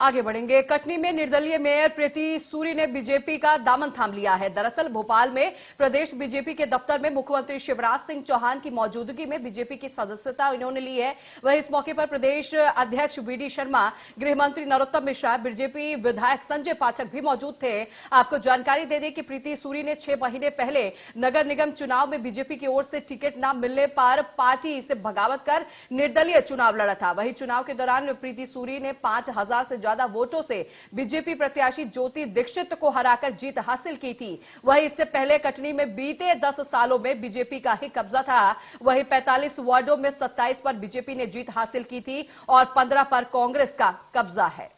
आगे बढ़ेंगे। कटनी में निर्दलीय मेयर प्रीति सूरी ने बीजेपी का दामन थाम लिया है। दरअसल भोपाल में प्रदेश बीजेपी के दफ्तर में मुख्यमंत्री शिवराज सिंह चौहान की मौजूदगी में बीजेपी की सदस्यता इन्होंने ली है। वहीं इस मौके पर प्रदेश अध्यक्ष वीडी शर्मा, गृह मंत्री नरोत्तम मिश्रा, बीजेपी विधायक संजय पाठक भी मौजूद थे। आपको जानकारी दे दें कि प्रीति सूरी ने 6 महीने पहले नगर निगम चुनाव में बीजेपी की ओर से टिकट न मिलने पर पार्टी से बगावत कर निर्दलीय चुनाव लड़ा था। वहीं चुनाव के दौरान प्रीति सूरी ने 5000 से ज्यादा वोटों से बीजेपी प्रत्याशी ज्योति दीक्षित को हराकर जीत हासिल की थी। वहीं इससे पहले कटनी में बीते 10 सालों में बीजेपी का ही कब्जा था। वहीं 45 वार्डों में 27 पर बीजेपी ने जीत हासिल की थी और 15 पर कांग्रेस का कब्जा है।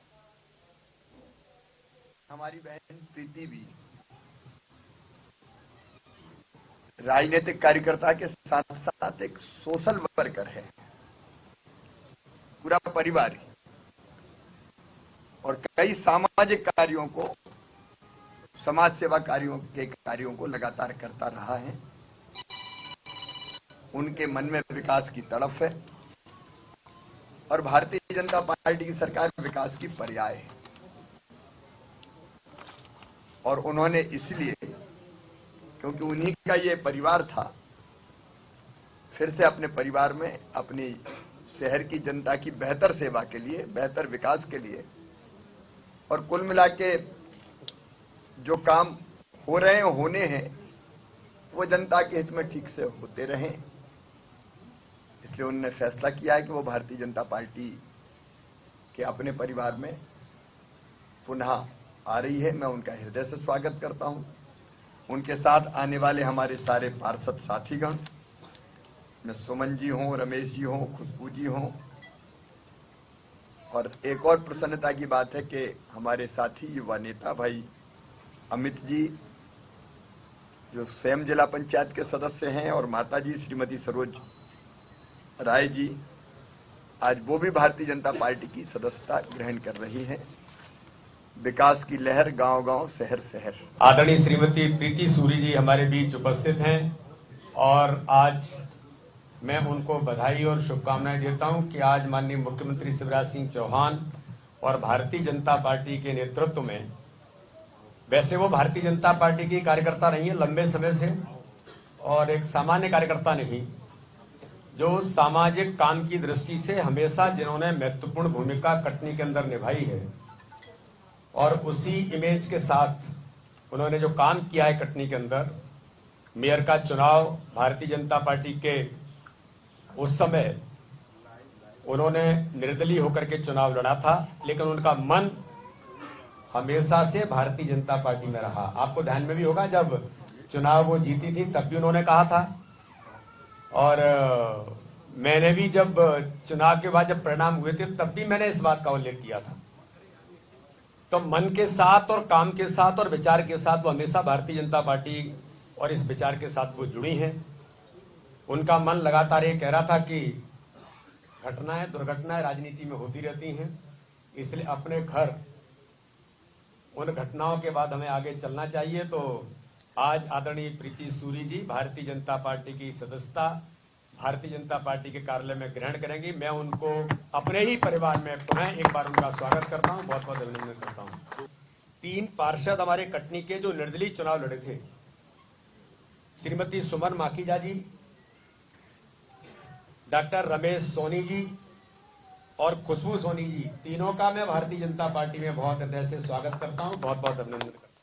हमारी बहन प्रीति भी राजनीतिक कार्यकर्ता के साथ साथ एक सोशल वर्कर है, पूरा परिवार और कई सामाजिक कार्यों को, समाज सेवा कार्यों को लगातार करता रहा है। उनके मन में विकास की तड़फ है और भारतीय जनता पार्टी की सरकार विकास की पर्याय है। और उन्होंने इसलिए, क्योंकि उन्हीं का ये परिवार था, फिर से अपने परिवार में अपनी शहर की जनता की बेहतर सेवा के लिए, बेहतर विकास के लिए और कुल मिला के जो काम हो रहे हैं, होने हैं, वो जनता के हित में ठीक से होते रहें, इसलिए उन्होंने फैसला किया है कि वो भारतीय जनता पार्टी के अपने परिवार में पुनः आ रही है। मैं उनका हृदय से स्वागत करता हूं। उनके साथ आने वाले हमारे सारे पार्षद साथीगण, मैं सुमन जी हों, रमेश जी हों, खुशबू जी हों, और एक और प्रसन्नता की बात है कि हमारे साथी युवा नेता भाई अमित जी, जो स्वयं जिला पंचायत के सदस्य हैं, और माता जी श्रीमती सरोज राय जी, आज वो भी भारतीय जनता पार्टी की सदस्यता ग्रहण कर रही हैं। विकास की लहर गांव-गांव, शहर-शहर। आदरणीय श्रीमती प्रीति सूरी जी हमारे बीच उपस्थित हैं और आज मैं उनको बधाई और शुभकामनाएं देता हूं कि आज माननीय मुख्यमंत्री शिवराज सिंह चौहान और भारतीय जनता पार्टी के नेतृत्व में, वैसे वो भारतीय जनता पार्टी की कार्यकर्ता रही है लंबे समय से और एक सामान्य कार्यकर्ता नहीं, जो सामाजिक काम की दृष्टि से हमेशा जिन्होंने महत्वपूर्ण भूमिका कटनी के अंदर निभाई है और उसी इमेज के साथ उन्होंने जो काम किया है कटनी के अंदर। मेयर का चुनाव भारतीय जनता पार्टी के उस समय उन्होंने निर्दलीय होकर के चुनाव लड़ा था, लेकिन उनका मन हमेशा से भारतीय जनता पार्टी में रहा। आपको ध्यान में भी होगा, जब चुनाव वो जीती थी तब भी उन्होंने कहा था, और मैंने भी जब चुनाव के बाद जब परिणाम हुए थे तब भी मैंने इस बात का उल्लेख किया था। तो मन के साथ और काम के साथ और विचार के साथ वो हमेशा भारतीय जनता पार्टी और इस विचार के साथ वो जुड़ी हैं। उनका मन लगातार ये कह रहा था कि घटनाएं, दुर्घटनाएं राजनीति में होती रहती हैं, इसलिए अपने घर उन घटनाओं के बाद हमें आगे चलना चाहिए। तो आज आदरणीय प्रीति सूरी जी भारतीय जनता पार्टी की सदस्यता भारतीय जनता पार्टी के कार्यालय में ग्रहण करेंगी। मैं उनको अपने ही परिवार में पुनः एक बार उनका स्वागत करता हूं, बहुत बहुत अभिनंदन करता हूं। 3 पार्षद हमारे कटनी के जो निर्दलीय चुनाव लड़े थे, श्रीमती सुमन माखीजा जी, डॉक्टर रमेश सोनी जी और खुशबू सोनी जी, तीनों का मैं भारतीय जनता पार्टी में बहुत हृदय से स्वागत करता हूं, बहुत बहुत अभिनंदन करता हूं।